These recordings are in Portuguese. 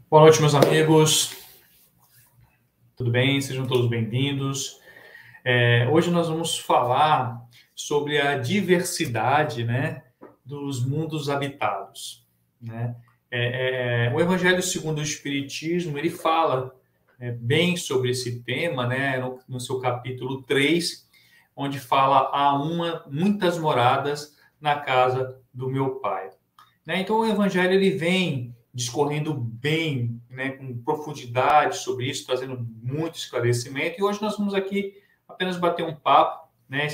Boa noite, meus amigos. Tudo bem? Sejam todos bem-vindos. Hoje nós vamos falar sobre a diversidade, né, dos mundos habitados, né? O Evangelho segundo o Espiritismo, ele fala bem sobre esse tema, né, no seu capítulo 3, onde fala muitas moradas na casa do meu Pai. Né? Então, o Evangelho ele vem discorrendo bem, né, com profundidade sobre isso, trazendo muito esclarecimento. E hoje nós vamos aqui apenas bater um papo, né,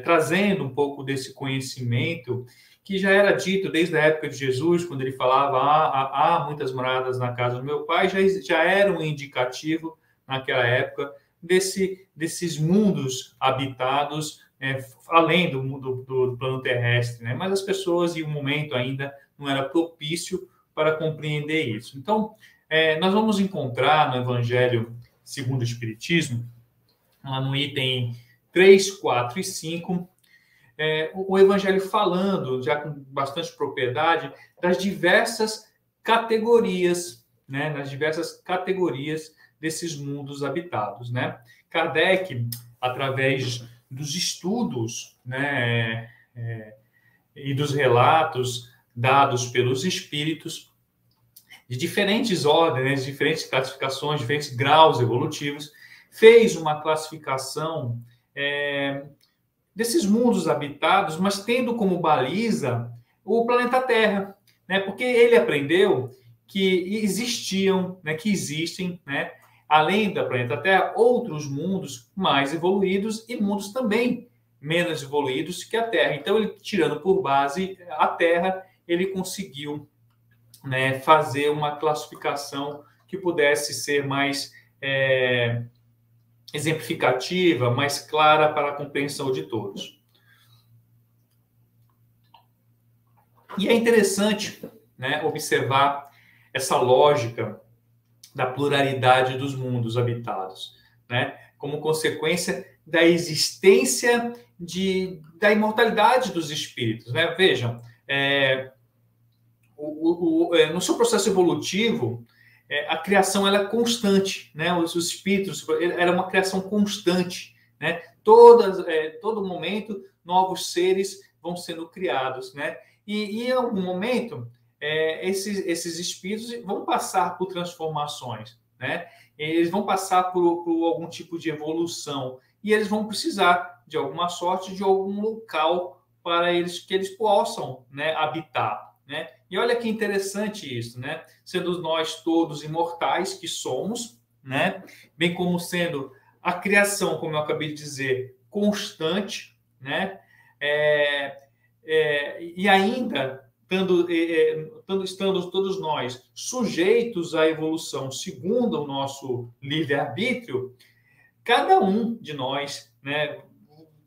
trazendo um pouco desse conhecimento que já era dito desde a época de Jesus, quando ele falava há muitas moradas na casa do meu Pai, já era um indicativo naquela época desses mundos habitados, além do mundo do plano terrestre, né? Mas as pessoas, em um momento ainda, não era propício para compreender isso. Então, nós vamos encontrar no Evangelho segundo o Espiritismo, lá no item 3, 4 e 5, o Evangelho falando, já com bastante propriedade, das diversas categorias, né? Das diversas categorias desses mundos habitados, né? Kardec, através dos estudos, né, e dos relatos dados pelos espíritos de diferentes ordens, diferentes classificações, diferentes graus evolutivos, fez uma classificação desses mundos habitados, mas tendo como baliza o planeta Terra, né? Porque ele aprendeu que existiam, né, que existem, né, além do planeta Terra, outros mundos mais evoluídos e mundos também menos evoluídos que a Terra. Então, ele tirando por base a Terra, ele conseguiu, né, fazer uma classificação que pudesse ser mais exemplificativa, mais clara para a compreensão de todos. E é interessante, né, observar essa lógica da pluralidade dos mundos habitados, né, como consequência da existência da imortalidade dos espíritos, né? Vejam, no seu processo evolutivo, a criação ela é constante, né? Os espíritos era uma criação constante, né? Todo momento novos seres vão sendo criados, né? E em algum momento esses espíritos vão passar por transformações, né? Eles vão passar por algum tipo de evolução e eles vão precisar de alguma sorte de algum local para que eles possam, né, habitar, né? E olha que interessante isso, né? Sendo nós todos imortais que somos, né? Bem como sendo a criação, como eu acabei de dizer, constante, né? E ainda estando todos nós sujeitos à evolução segundo o nosso livre-arbítrio, cada um de nós, né,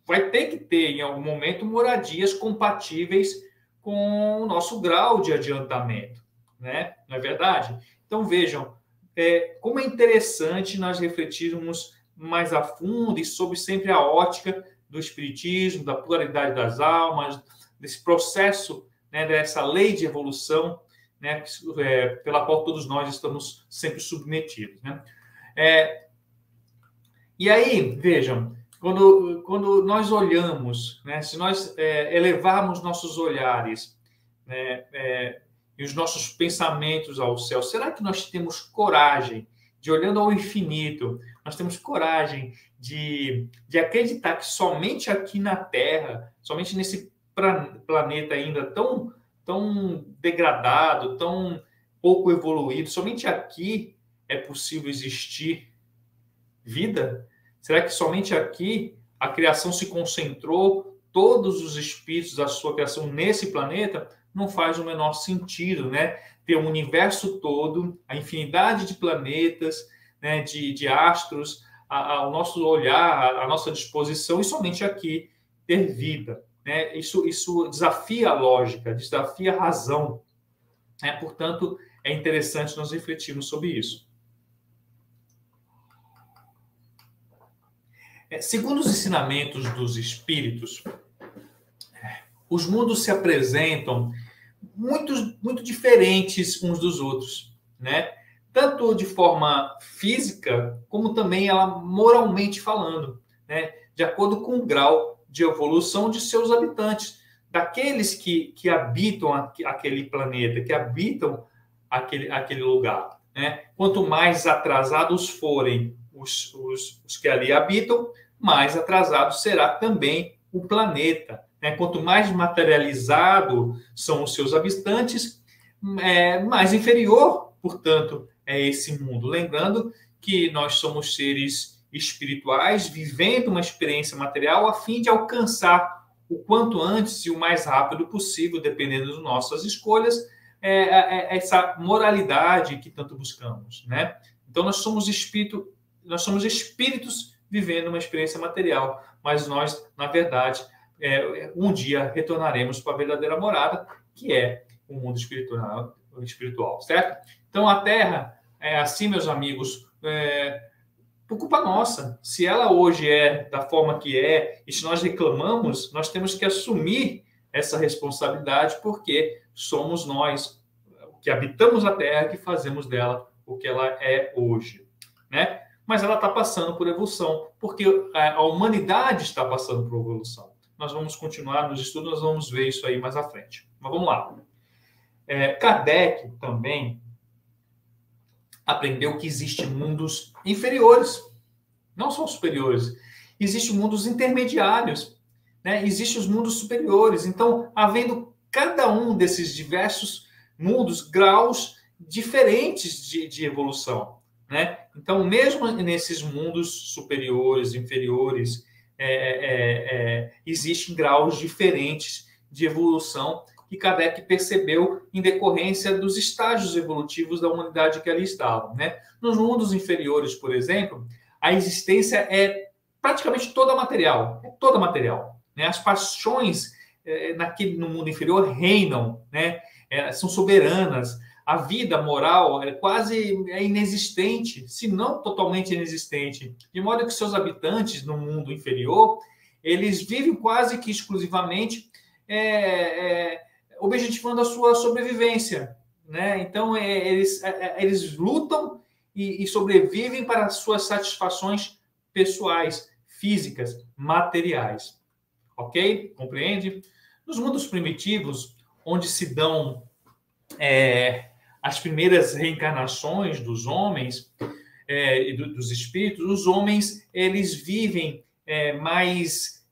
vai ter que ter, em algum momento, moradias compatíveis com o nosso grau de adiantamento, né? Não é verdade? Então, vejam, como é interessante nós refletirmos mais a fundo e sob sempre a ótica do espiritismo, da pluralidade das almas, desse processo, né, dessa lei de evolução, né, pela qual todos nós estamos sempre submetidos, né? E aí, vejam, quando nós olhamos, né, se nós elevarmos nossos olhares, né, e os nossos pensamentos ao céu, será que nós temos coragem de, olhando ao infinito, nós temos coragem de acreditar que somente aqui na Terra, somente nesse planeta ainda tão degradado, tão pouco evoluído, somente aqui é possível existir vida? Será que somente aqui a criação se concentrou, todos os espíritos da sua criação nesse planeta? Não faz o menor sentido, né? Ter o universo todo, a infinidade de planetas, né, de astros, ao nosso olhar, à nossa disposição, e somente aqui ter vida, né? Isso desafia a lógica, desafia a razão, né? Portanto, é interessante nós refletirmos sobre isso. Segundo os ensinamentos dos espíritos, os mundos se apresentam muito diferentes uns dos outros, né? tanto de forma física, como também ela moralmente falando, né? De acordo com o grau de evolução de seus habitantes, daqueles que habitam aquele planeta, que habitam aquele lugar, né? Quanto mais atrasados forem os que ali habitam, mais atrasado será também o planeta, né? Quanto mais materializado são os seus habitantes, mais inferior, portanto, é esse mundo. Lembrando que nós somos seres espirituais vivendo uma experiência material a fim de alcançar o quanto antes e o mais rápido possível, dependendo das nossas escolhas, essa moralidade que tanto buscamos, né? Então nós somos espíritos vivendo uma experiência material, mas nós, na verdade, um dia retornaremos para a verdadeira morada, que é o mundo espiritual, certo? Então a Terra é assim, meus amigos, por culpa nossa. Se ela hoje é da forma que é, e se nós reclamamos, nós temos que assumir essa responsabilidade, porque somos nós que habitamos a Terra que fazemos dela o que ela é hoje, né? Mas ela está passando por evolução, porque a humanidade está passando por evolução. Nós vamos continuar nos estudos, nós vamos ver isso aí mais à frente. Mas vamos lá. Kardec também aprendeu que existem mundos inferiores, não são superiores. Existem mundos intermediários, né? Existem os mundos superiores. Então, havendo cada um desses diversos mundos, graus diferentes de evolução, né? Então, mesmo nesses mundos superiores, inferiores, existem graus diferentes de evolução que Kardec percebeu em decorrência dos estágios evolutivos da humanidade que ali estavam, né? Nos mundos inferiores, por exemplo, a existência é praticamente toda material, né? As paixões no mundo inferior reinam, né? São soberanas. A vida moral quase inexistente, se não totalmente inexistente, de modo que seus habitantes no mundo inferior, eles vivem quase que exclusivamente objetivando a sua sobrevivência, né? Então, eles lutam e sobrevivem para as suas satisfações pessoais, físicas, materiais. Ok? Compreende? Nos mundos primitivos, onde se dão as primeiras reencarnações dos homens e dos espíritos, os homens eles vivem mais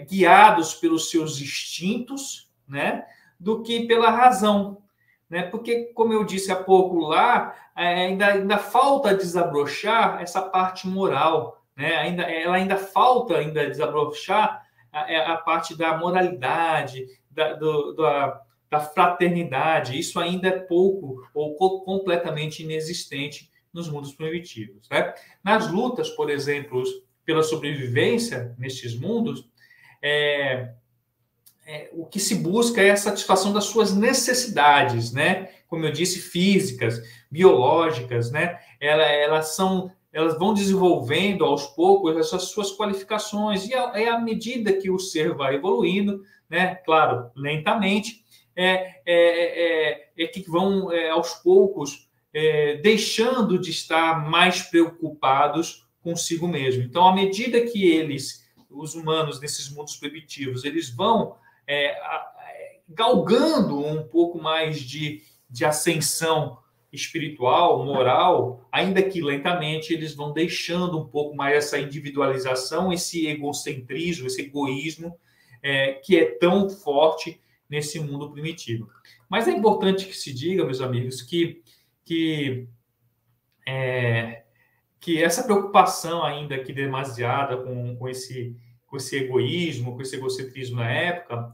guiados pelos seus instintos, né, do que pela razão, né? Porque, como eu disse há pouco lá, ainda falta desabrochar essa parte moral, né? Ela ainda falta desabrochar a parte da moralidade, da fraternidade. Isso ainda é pouco ou completamente inexistente nos mundos primitivos, né? Nas lutas, por exemplo, pela sobrevivência nestes mundos, o que se busca é a satisfação das suas necessidades, né? Como eu disse, físicas, biológicas, né? Elas vão desenvolvendo aos poucos essas suas qualificações, e à medida que o ser vai evoluindo, né? Claro, lentamente, que vão aos poucos deixando de estar mais preocupados consigo mesmo. Então, à medida que os humanos nesses mundos primitivos, eles vão galgando um pouco mais de ascensão espiritual, moral, ainda que lentamente, eles vão deixando um pouco mais essa individualização, esse egocentrismo, esse egoísmo que é tão forte nesse mundo primitivo. Mas é importante que se diga, meus amigos, que essa preocupação ainda que demasiada com esse egoísmo, com esse egocentrismo na época,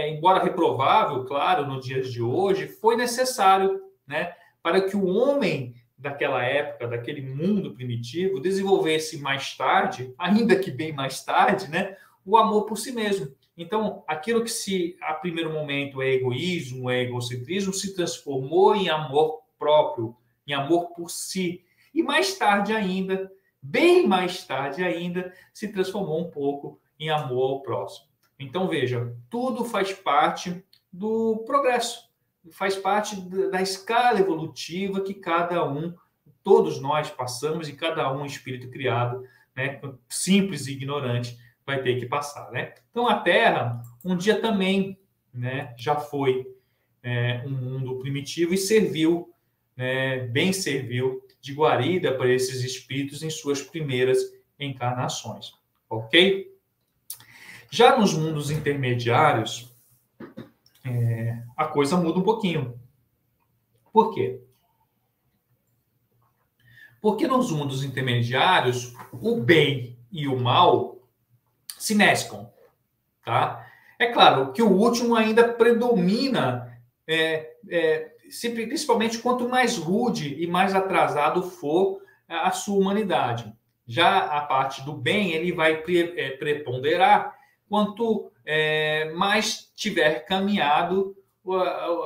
embora reprovável, claro, nos dias de hoje, foi necessário, né, para que o homem daquela época, daquele mundo primitivo, desenvolvesse mais tarde, ainda que bem mais tarde, né, o amor por si mesmo. Então, aquilo que a primeiro momento é egoísmo, é egocentrismo, se transformou em amor próprio, em amor por si. E mais tarde ainda, bem mais tarde ainda, se transformou um pouco em amor ao próximo. Então, veja, tudo faz parte do progresso, faz parte da escala evolutiva que todos nós passamos, e cada um espírito criado, né, simples e ignorante, vai ter que passar, né? Então a Terra um dia também, né, já foi um mundo primitivo e serviu, né, bem serviu de guarida para esses espíritos em suas primeiras encarnações, ok? Já nos mundos intermediários, a coisa muda um pouquinho. Por quê? Porque nos mundos intermediários, o bem e o mal se mesclam, tá? É claro que o último ainda predomina, principalmente quanto mais rude e mais atrasado for a sua humanidade. Já a parte do bem, ele vai preponderar quanto mais tiver caminhado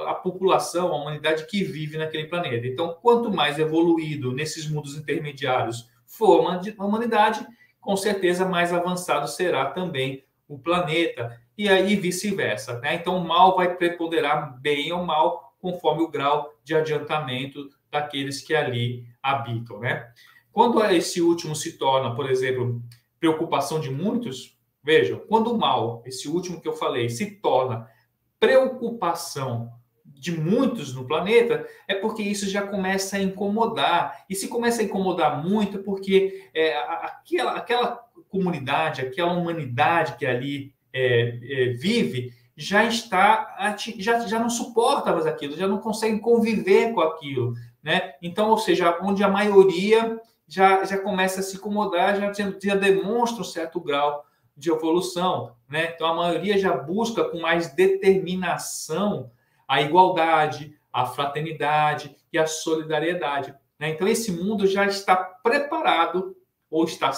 a população, a humanidade que vive naquele planeta. Então, quanto mais evoluído nesses mundos intermediários for a humanidade, com certeza mais avançado será também o planeta, e aí vice-versa, né? Então, o mal vai preponderar bem ou mal conforme o grau de adiantamento daqueles que ali habitam, né? Quando esse último se torna, por exemplo, preocupação de muitos, vejam, quando o mal, esse último que eu falei, se torna preocupação de muitos no planeta, é porque isso já começa a incomodar. E se começa a incomodar muito, é porque aquela comunidade, aquela humanidade que ali vive, já não suporta mais aquilo, já não consegue conviver com aquilo, né? Então, ou seja, onde a maioria já começa a se incomodar, já demonstra um certo grau de evolução, né? Então a maioria já busca com mais determinação a igualdade, a fraternidade e a solidariedade, né? Então esse mundo já está preparado, ou está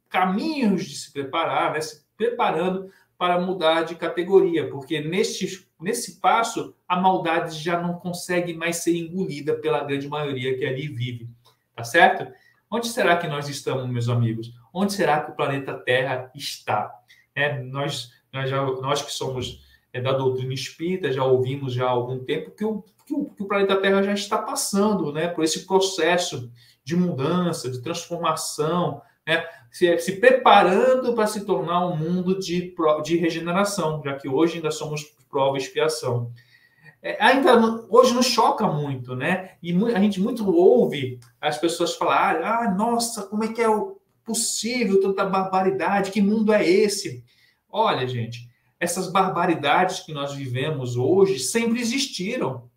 caminhos de se preparar, né? Se preparando para mudar de categoria, porque nesse passo a maldade já não consegue mais ser engolida pela grande maioria que ali vive, tá certo? Onde será que nós estamos, meus amigos? Onde será que o planeta Terra está? Nós que somos da doutrina espírita, já ouvimos já há algum tempo que o planeta Terra já está passando, né, por esse processo de mudança, de transformação, né, se preparando para se tornar um mundo de regeneração, já que hoje ainda somos prova e expiação. Hoje nos choca muito, né? E a gente muito ouve as pessoas falarem: nossa, como é que é possível tanta barbaridade? Que mundo é esse? Olha, gente, essas barbaridades que nós vivemos hoje sempre existiram.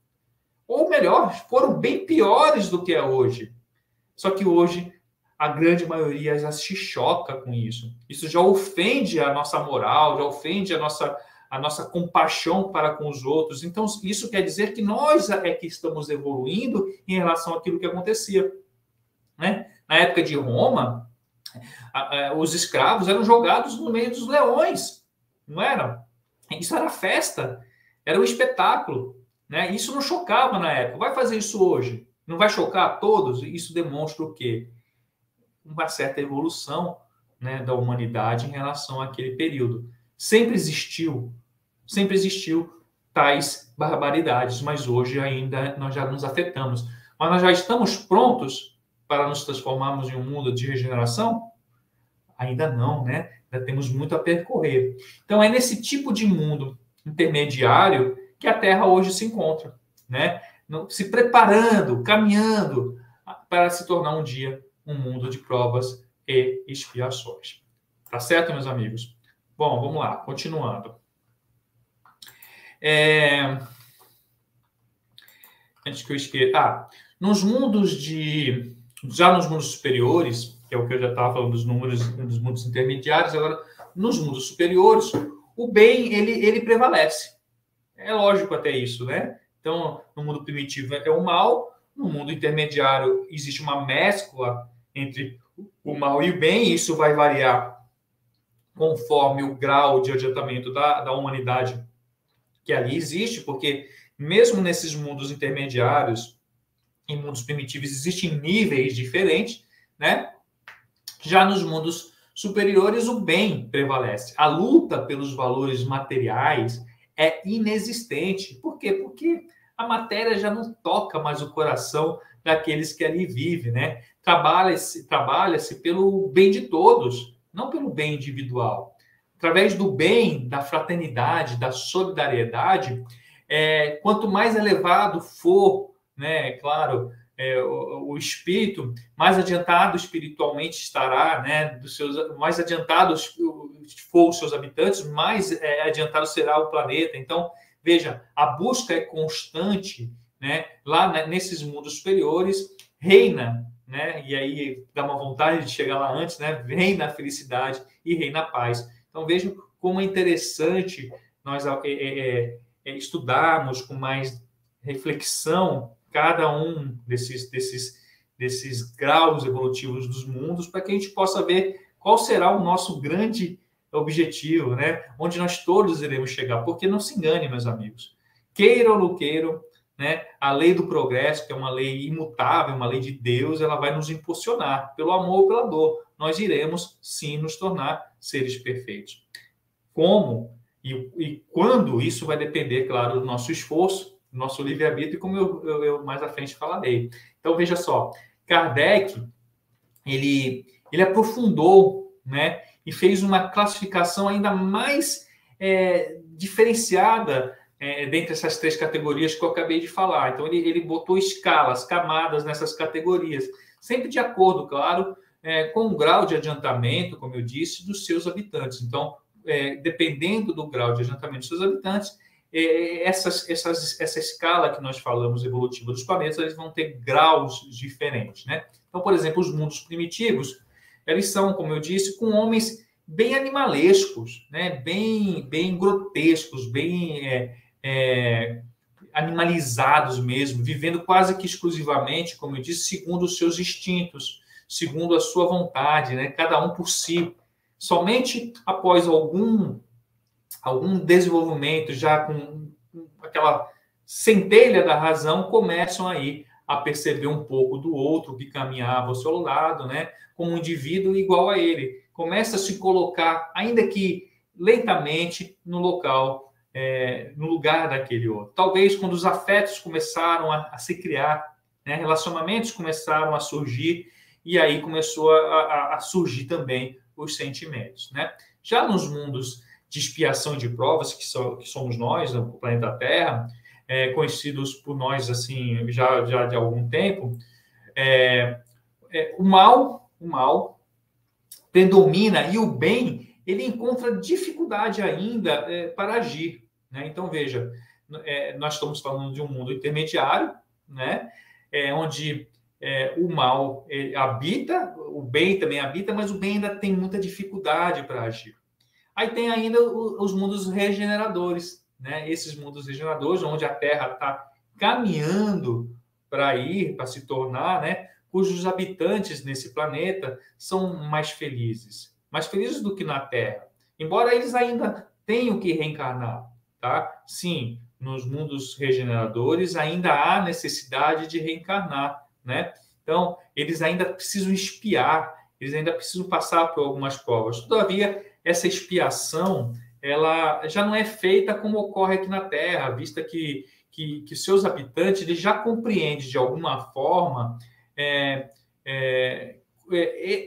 Ou melhor, foram bem piores do que é hoje. Só que hoje a grande maioria já se choca com isso. Isso já ofende a nossa moral, já ofende a nossa compaixão para com os outros. Então, isso quer dizer que nós é que estamos evoluindo em relação àquilo que acontecia, né? Na época de Roma, os escravos eram jogados no meio dos leões, não era? Isso era festa, era um espetáculo, né? Isso não chocava na época. Vai fazer isso hoje? Não vai chocar a todos? Isso demonstra o quê? Uma certa evolução, né, da humanidade em relação àquele período. Sempre existiu tais barbaridades, mas hoje ainda nós já nos afetamos. Mas nós já estamos prontos para nos transformarmos em um mundo de regeneração? Ainda não, né? Ainda temos muito a percorrer. Então, é nesse tipo de mundo intermediário que a Terra hoje se encontra, né? Se preparando, caminhando para se tornar um dia um mundo de provas e expiações. Tá certo, meus amigos? Bom, vamos lá, continuando. Antes que eu esqueça. Nos mundos superiores, que é o que eu já estava falando dos mundos intermediários, agora, nos mundos superiores, o bem, ele prevalece. É lógico até isso, né? Então, no mundo primitivo é o mal, no mundo intermediário existe uma mescla entre o mal e o bem, e isso vai variar conforme o grau de adiantamento da humanidade que ali existe, porque mesmo nesses mundos intermediários, em mundos primitivos, existem níveis diferentes, né? Já nos mundos superiores, o bem prevalece. A luta pelos valores materiais é inexistente. Por quê? Porque a matéria já não toca mais o coração daqueles que ali vivem, né? Trabalha-se pelo bem de todos, não pelo bem individual. Através do bem, da fraternidade, da solidariedade, quanto mais elevado for, né, claro, o espírito, mais adiantado espiritualmente estará, né, mais adiantados for os seus habitantes, mais adiantado será o planeta. Então, veja, a busca é constante, né, lá nesses mundos superiores, reina, né, e aí dá uma vontade de chegar lá antes, né, reina a felicidade e reina a paz. Então, vejam como é interessante nós estudarmos com mais reflexão cada um desses graus evolutivos dos mundos, para que a gente possa ver qual será o nosso grande objetivo, né? Onde nós todos iremos chegar. Porque não se engane, meus amigos. Queiram ou não queiram, né? A lei do progresso, que é uma lei imutável, uma lei de Deus, ela vai nos impulsionar, pelo amor ou pela dor. Nós iremos, sim, nos tornar seres perfeitos. Como e quando, isso vai depender, claro, do nosso esforço, do nosso livre-arbítrio, como eu mais à frente falarei. Então, veja só, Kardec, ele aprofundou, né, e fez uma classificação ainda mais diferenciada dentre essas três categorias que eu acabei de falar. Então, ele botou escalas, camadas nessas categorias, sempre de acordo, claro, com o grau de adiantamento, como eu disse, dos seus habitantes. Então, dependendo do grau de adiantamento dos seus habitantes, essa escala que nós falamos evolutiva dos planetas, eles vão ter graus diferentes, né? Então, por exemplo, os mundos primitivos, eles são, como eu disse, com homens bem animalescos, né? Bem grotescos, bem animalizados mesmo, vivendo quase que exclusivamente, como eu disse, segundo os seus instintos, segundo a sua vontade, né? Cada um por si. Somente após algum desenvolvimento, já com aquela centelha da razão, começam aí a perceber um pouco do outro que caminhava ao seu lado, né? Como um indivíduo igual a ele. Começa a se colocar, ainda que lentamente, no lugar daquele outro. Talvez quando os afetos começaram a se criar, né? Relacionamentos começaram a surgir, e aí começou a surgir também os sentimentos, né? Já nos mundos de expiação e de provas, que somos nós, no planeta Terra, conhecidos por nós assim já de algum tempo, o mal predomina, e o bem, ele encontra dificuldade ainda para agir, né? Então, veja, nós estamos falando de um mundo intermediário, né? Onde o mal habita, o bem também habita, mas o bem ainda tem muita dificuldade para agir. Aí tem ainda os mundos regeneradores, né? Esses mundos regeneradores, onde a Terra está caminhando para se tornar, né? Cujos habitantes nesse planeta são mais felizes do que na Terra. Embora eles ainda tenham que reencarnar, tá? Sim, nos mundos regeneradores ainda há necessidade de reencarnar, né? Então, eles ainda precisam expiar, eles ainda precisam passar por algumas provas. Todavia, essa expiação, ela já não é feita como ocorre aqui na Terra, vista que seus habitantes eles já compreendem de alguma forma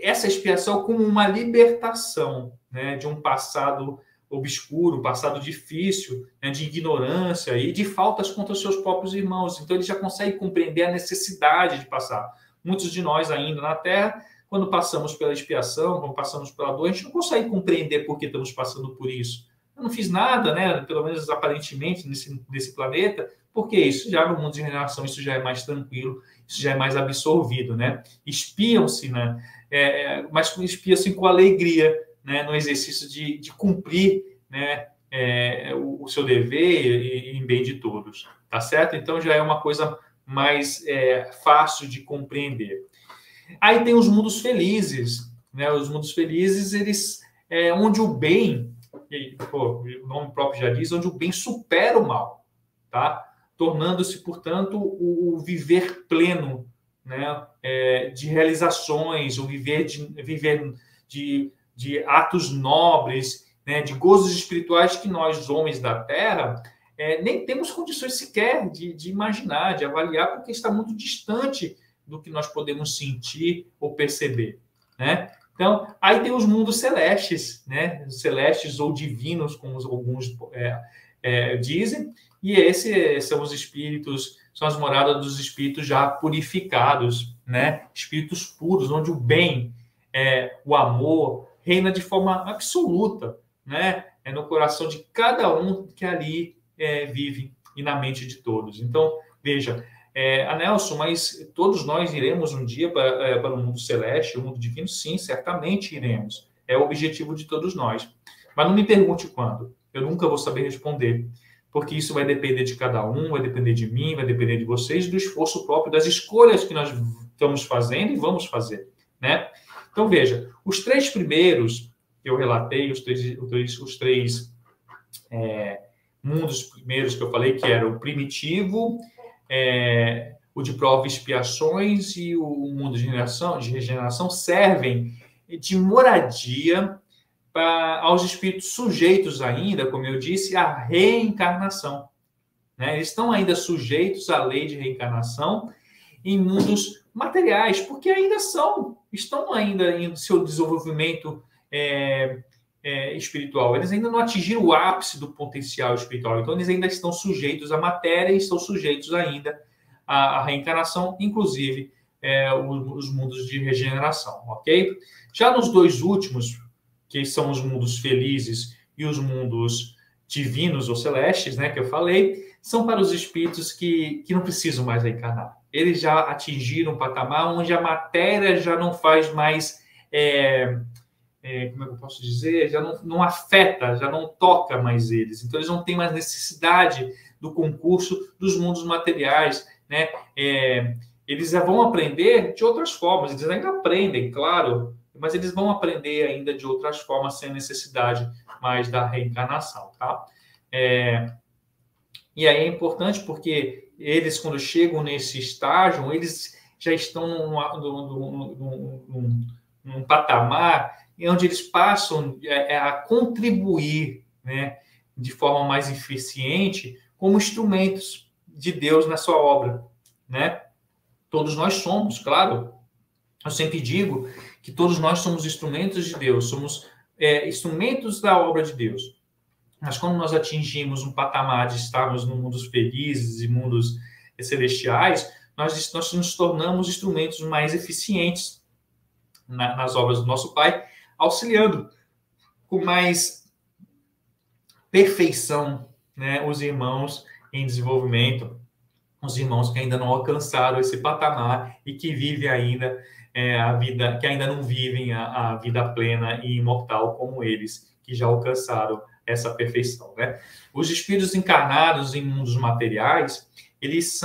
essa expiação como uma libertação, né, de um passado obscuro, um passado difícil, né, de ignorância e de faltas contra os seus próprios irmãos. Então, ele já consegue compreender a necessidade de passar. Muitos de nós ainda na Terra, quando passamos pela expiação, quando passamos pela dor, a gente não consegue compreender por que estamos passando por isso. Eu não fiz nada, né? Pelo menos aparentemente, nesse planeta. Por que isso? Já no mundo de regeneração, isso já é mais tranquilo, isso já é mais absorvido, né? Espiam-se, né? Mas espiam-se com alegria, né? No exercício de cumprir, né? O seu dever e em bem de todos, tá certo? Então, já é uma coisa mais fácil de compreender. Aí tem os mundos felizes, né? Os mundos felizes, eles onde o bem, o nome próprio já diz, onde o bem supera o mal, tá? Tornando-se, portanto, o viver pleno, né? De realizações, o viver de atos nobres, né? De gozos espirituais que nós, homens da Terra, nem temos condições sequer de imaginar, de avaliar, porque está muito distante do que nós podemos sentir ou perceber, né? Então, aí tem os mundos celestes, né? Celestes ou divinos, como alguns dizem, e esses são os espíritos, são as moradas dos espíritos já purificados, né? Espíritos puros, onde o bem, o amor, reina de forma absoluta, né? No coração de cada um que ali vive e na mente de todos. Então, veja, Nelson, mas todos nós iremos um dia para o mundo celeste, o mundo divino? Sim, certamente iremos. É o objetivo de todos nós. Mas não me pergunte quando. Eu nunca vou saber responder, porque isso vai depender de cada um, vai depender de mim, vai depender de vocês, do esforço próprio, das escolhas que nós estamos fazendo e vamos fazer, né? Então, veja, os três primeiros que eu relatei, os três mundos primeiros que eu falei, que era o primitivo, o de prova e expiações e o mundo de regeneração, servem de moradia aos espíritos sujeitos ainda, como eu disse, à reencarnação, né? Eles estão ainda sujeitos à lei de reencarnação em mundos materiais, porque ainda estão ainda em seu desenvolvimento espiritual. Eles ainda não atingiram o ápice do potencial espiritual, então eles ainda estão sujeitos à matéria e estão sujeitos ainda à reencarnação, inclusive os mundos de regeneração, ok? Já nos dois últimos, que são os mundos felizes e os mundos divinos ou celestes, né, que eu falei, são para os espíritos que não precisam mais reencarnar. Eles já atingiram um patamar onde a matéria já não faz mais, como é que eu posso dizer, já não afeta, já não toca mais eles. Então, eles não têm mais necessidade do concurso dos mundos materiais, né? Eles já vão aprender de outras formas, eles ainda aprendem, claro, mas eles vão aprender ainda de outras formas sem necessidade mais da reencarnação, tá? E aí é importante porque eles, quando chegam nesse estágio, eles já estão num patamar onde eles passam a contribuir, né, de forma mais eficiente como instrumentos de Deus na sua obra, né? Todos nós somos, claro. Eu sempre digo que todos nós somos instrumentos de Deus, somos instrumentos da obra de Deus. Mas quando nós atingimos um patamar de estarmos no mundos felizes e mundos celestiais, nós nos tornamos instrumentos mais eficientes nas obras do nosso Pai, auxiliando com mais perfeição, né, os irmãos em desenvolvimento, os irmãos que ainda não alcançaram esse patamar e que vivem ainda a vida, que ainda não vivem a vida plena e imortal como eles, que já alcançaram essa perfeição, né? Os espíritos encarnados em mundos materiais, eles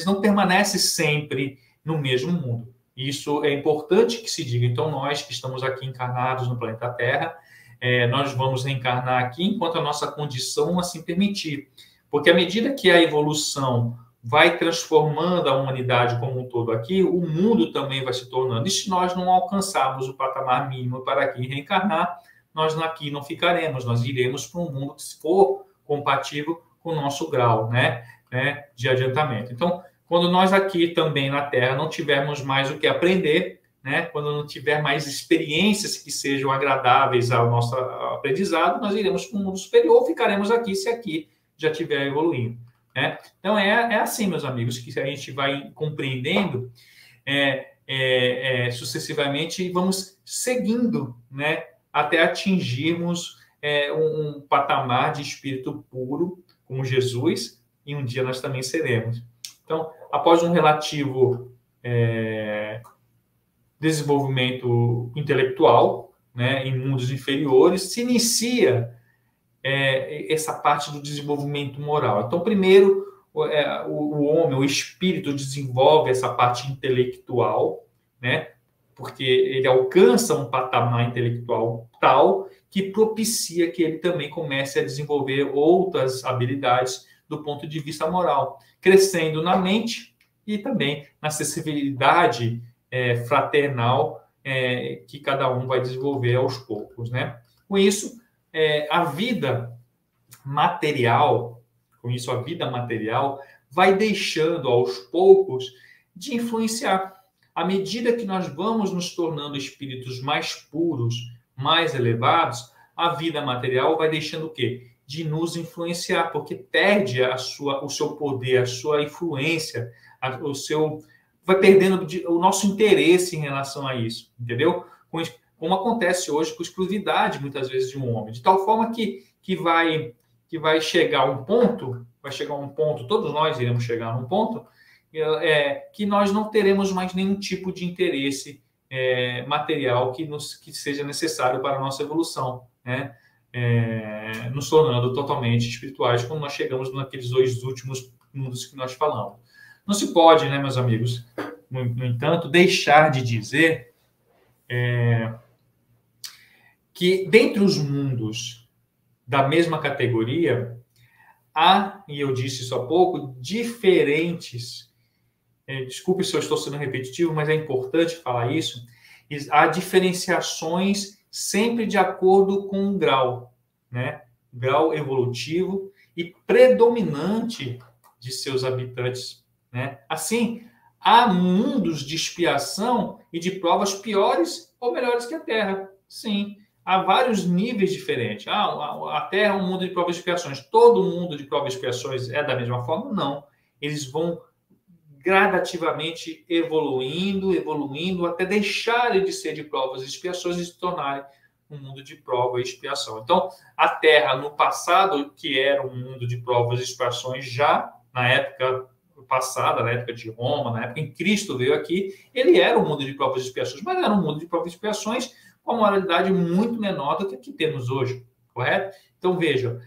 não permanecem sempre no mesmo mundo. Isso é importante que se diga. Então, nós que estamos aqui encarnados no planeta Terra, nós vamos reencarnar aqui enquanto a nossa condição assim permitir. Porque à medida que a evolução vai transformando a humanidade como um todo aqui, o mundo também vai se tornando. E se nós não alcançarmos o patamar mínimo para aqui reencarnar, nós aqui não ficaremos, nós iremos para um mundo que for compatível com o nosso grau, né, de adiantamento. Então, quando nós aqui também na Terra não tivermos mais o que aprender, né, quando não tiver mais experiências que sejam agradáveis ao nosso aprendizado, nós iremos para um mundo superior ou ficaremos aqui se aqui já estiver evoluindo, né? Então, é assim, meus amigos, que a gente vai compreendendo sucessivamente e vamos seguindo, né, até atingirmos um patamar de espírito puro, como Jesus, e um dia nós também seremos. Então, após um relativo desenvolvimento intelectual, né, em mundos inferiores, se inicia essa parte do desenvolvimento moral. Então, primeiro, o homem, o espírito, desenvolve essa parte intelectual, né, porque ele alcança um patamar intelectual tal que propicia que ele também comece a desenvolver outras habilidades do ponto de vista moral, crescendo na mente e também na sensibilidade fraternal que cada um vai desenvolver aos poucos, né? Com isso, a vida material, com isso a vida material, vai deixando aos poucos de influenciar. À medida que nós vamos nos tornando espíritos mais puros, mais elevados, a vida material vai deixando o quê? De nos influenciar, porque perde o seu poder, a sua influência, vai perdendo o nosso interesse em relação a isso, entendeu? Como acontece hoje com a exclusividade, muitas vezes, de um homem, de tal forma que vai chegar um ponto, todos nós iremos chegar num ponto, que nós não teremos mais nenhum tipo de interesse material que seja necessário para a nossa evolução, né? Nos tornando totalmente espirituais quando nós chegamos naqueles 2 últimos mundos que nós falamos. Não se pode, né, meus amigos, no entanto, deixar de dizer que dentre os mundos da mesma categoria, há, e eu disse isso há pouco, diferentes. Desculpe se eu estou sendo repetitivo, mas é importante falar isso. Há diferenciações sempre de acordo com o grau, né? Grau evolutivo e predominante de seus habitantes, né? Assim, há mundos de expiação e de provas piores ou melhores que a Terra. Sim, há vários níveis diferentes. A Terra é um mundo de provas e expiações. Todo mundo de provas e expiações é da mesma forma? Não. Eles vão gradativamente evoluindo, até deixarem de ser de provas e expiações e se tornarem um mundo de prova e expiação. Então, a Terra, no passado, que era um mundo de provas e expiações, já na época passada, na época de Roma, na época em que Cristo veio aqui, ele era um mundo de provas e expiações, mas era um mundo de provas e expiações com uma moralidade muito menor do que a que temos hoje, correto? Então, veja,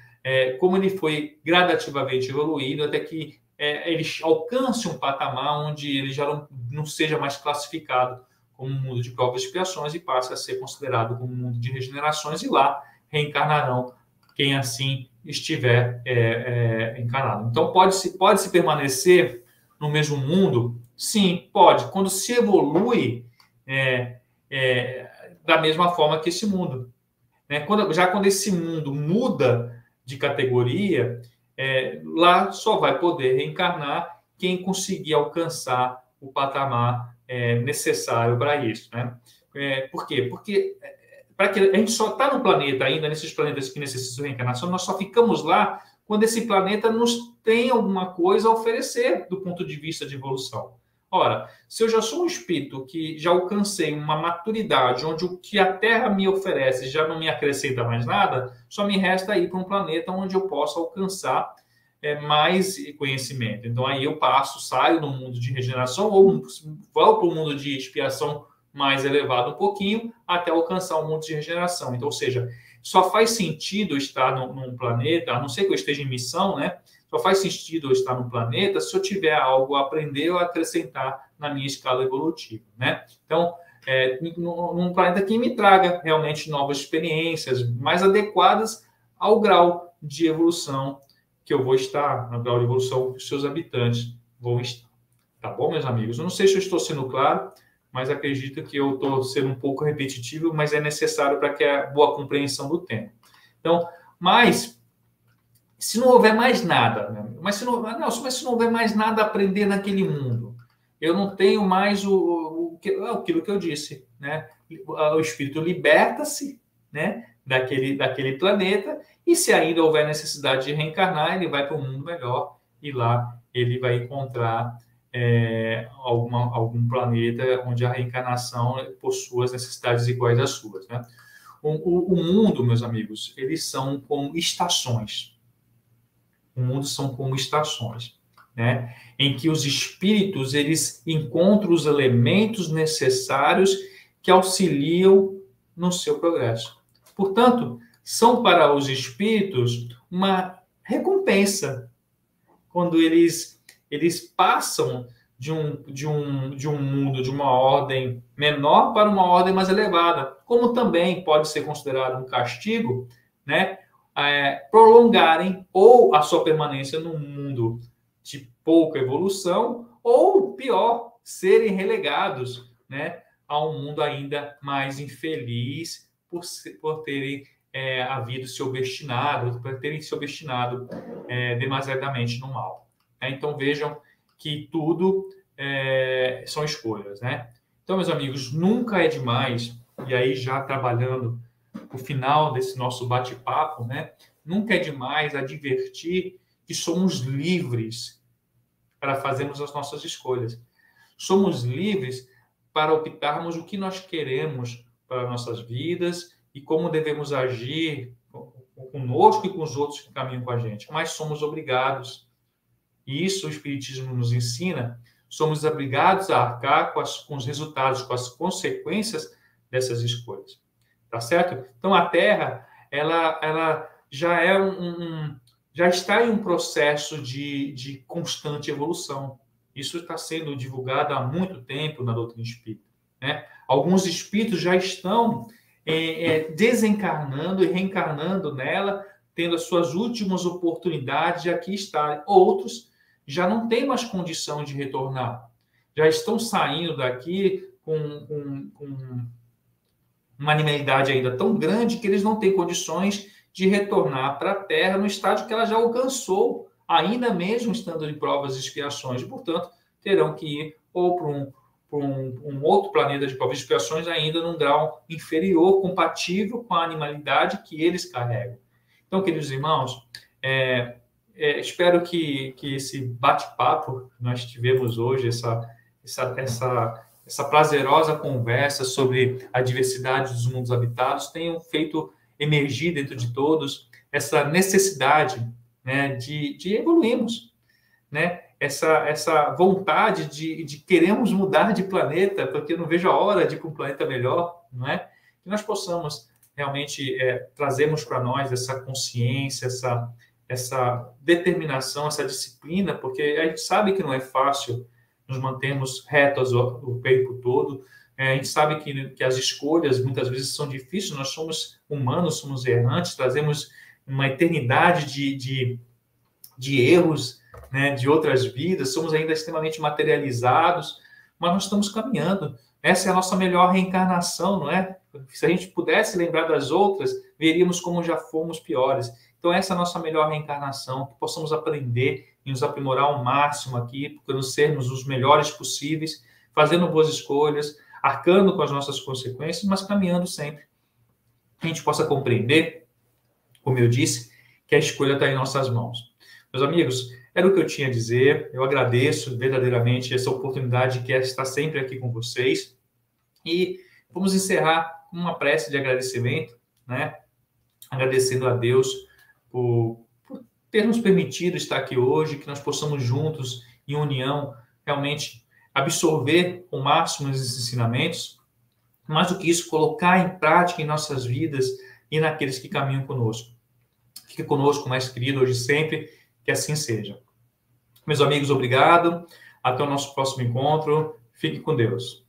como ele foi gradativamente evoluindo até que ele alcance um patamar onde ele já não seja mais classificado como um mundo de provas e expiações e passe a ser considerado como um mundo de regenerações, e lá reencarnarão quem assim estiver encarnado. Então, pode-se permanecer no mesmo mundo? Sim, pode. Quando se evolui da mesma forma que esse mundo. Né? Quando esse mundo muda de categoria, lá só vai poder reencarnar quem conseguir alcançar o patamar necessário para isso. Né? Por quê? Porque para que a gente só está no planeta ainda, nesses planetas que necessitam de reencarnação, nós só ficamos lá quando esse planeta nos tem alguma coisa a oferecer do ponto de vista de evolução. Ora, se eu já sou um espírito que já alcancei uma maturidade onde o que a Terra me oferece já não me acrescenta mais nada, só me resta ir para um planeta onde eu possa alcançar mais conhecimento. Então, aí eu saio do mundo de regeneração ou vou para o mundo de expiação mais elevado um pouquinho até alcançar o mundo de regeneração. Então, ou seja, só faz sentido estar num planeta, a não ser que eu esteja em missão, né? Só faz sentido eu estar no planeta se eu tiver algo a aprender ou a acrescentar na minha escala evolutiva, né? Então, num planeta que me traga realmente novas experiências mais adequadas ao grau de evolução que eu vou estar, no grau de evolução que os seus habitantes vão estar. Tá bom, meus amigos? Eu não sei se eu estou sendo claro, mas acredito que eu estou sendo um pouco repetitivo, mas é necessário para que a boa compreensão do tema. Então, mas se não houver mais nada, né? mas se não houver mais nada a aprender naquele mundo, eu não tenho mais aquilo que eu disse, né? O espírito liberta-se, né? daquele planeta, e se ainda houver necessidade de reencarnar, ele vai para um mundo melhor e lá ele vai encontrar algum planeta onde a reencarnação possua as necessidades iguais às suas, né? O mundo, meus amigos, eles são como estações. O mundo são como estações, né? Em que os espíritos eles encontram os elementos necessários que auxiliam no seu progresso. Portanto, são para os espíritos uma recompensa quando eles passam de um mundo, de uma ordem menor para uma ordem mais elevada, como também pode ser considerado um castigo, né? Prolongarem ou a sua permanência num mundo de pouca evolução, ou pior, serem relegados, né, a um mundo ainda mais infeliz por terem havido se obstinado, para terem se obstinado demasiadamente no mal. Então, vejam que tudo são escolhas, né? Então, meus amigos, nunca é demais, e aí já trabalhando o final desse nosso bate-papo, né? Nunca é demais advertir que somos livres para fazermos as nossas escolhas. Somos livres para optarmos o que nós queremos para nossas vidas e como devemos agir conosco e com os outros que caminham com a gente. Mas somos obrigados, e isso o Espiritismo nos ensina, somos obrigados a arcar com os resultados, com as consequências dessas escolhas. Tá certo? Então, a Terra, ela já já está em um processo de constante evolução. Isso está sendo divulgado há muito tempo na doutrina espírita, né? Alguns espíritos já estão desencarnando e reencarnando nela, tendo as suas últimas oportunidades de aqui estar. Outros já não têm mais condição de retornar. Já estão saindo daqui com uma animalidade ainda tão grande que eles não têm condições de retornar para a Terra no estágio que ela já alcançou, ainda mesmo estando em provas e expiações. E, portanto, terão que ir ou para um outro planeta de provas e expiações ainda num grau inferior, compatível com a animalidade que eles carregam. Então, queridos irmãos, espero que esse bate-papo que nós tivemos hoje, essa prazerosa conversa sobre a diversidade dos mundos habitados tenham feito emergir dentro de todos essa necessidade, né, de evoluirmos, né? Essa vontade de queremos mudar de planeta, porque eu não vejo a hora de ir para um planeta melhor, não é? Que nós possamos realmente trazermos para nós essa consciência, essa determinação, essa disciplina, porque a gente sabe que não é fácil nos mantermos retos o tempo todo. A gente sabe que as escolhas muitas vezes são difíceis, nós somos humanos, somos errantes, trazemos uma eternidade de erros, né, de outras vidas, somos ainda extremamente materializados, mas nós estamos caminhando. Essa é a nossa melhor reencarnação, não é? Se a gente pudesse lembrar das outras, veríamos como já fomos piores. Então, essa é a nossa melhor reencarnação, que possamos aprender e nos aprimorar ao máximo aqui, procurando sermos os melhores possíveis, fazendo boas escolhas, arcando com as nossas consequências, mas caminhando sempre. Que a gente possa compreender, como eu disse, que a escolha está em nossas mãos. Meus amigos, era o que eu tinha a dizer. Eu agradeço verdadeiramente essa oportunidade que é estar sempre aqui com vocês. E vamos encerrar com uma prece de agradecimento, né? Agradecendo a Deus por ter nos permitido estar aqui hoje, que nós possamos juntos, em união, realmente absorver ao máximo esses ensinamentos, mais do que isso, colocar em prática em nossas vidas e naqueles que caminham conosco. Fique conosco, mais querido, hoje e sempre, que assim seja. Meus amigos, obrigado. Até o nosso próximo encontro. Fique com Deus.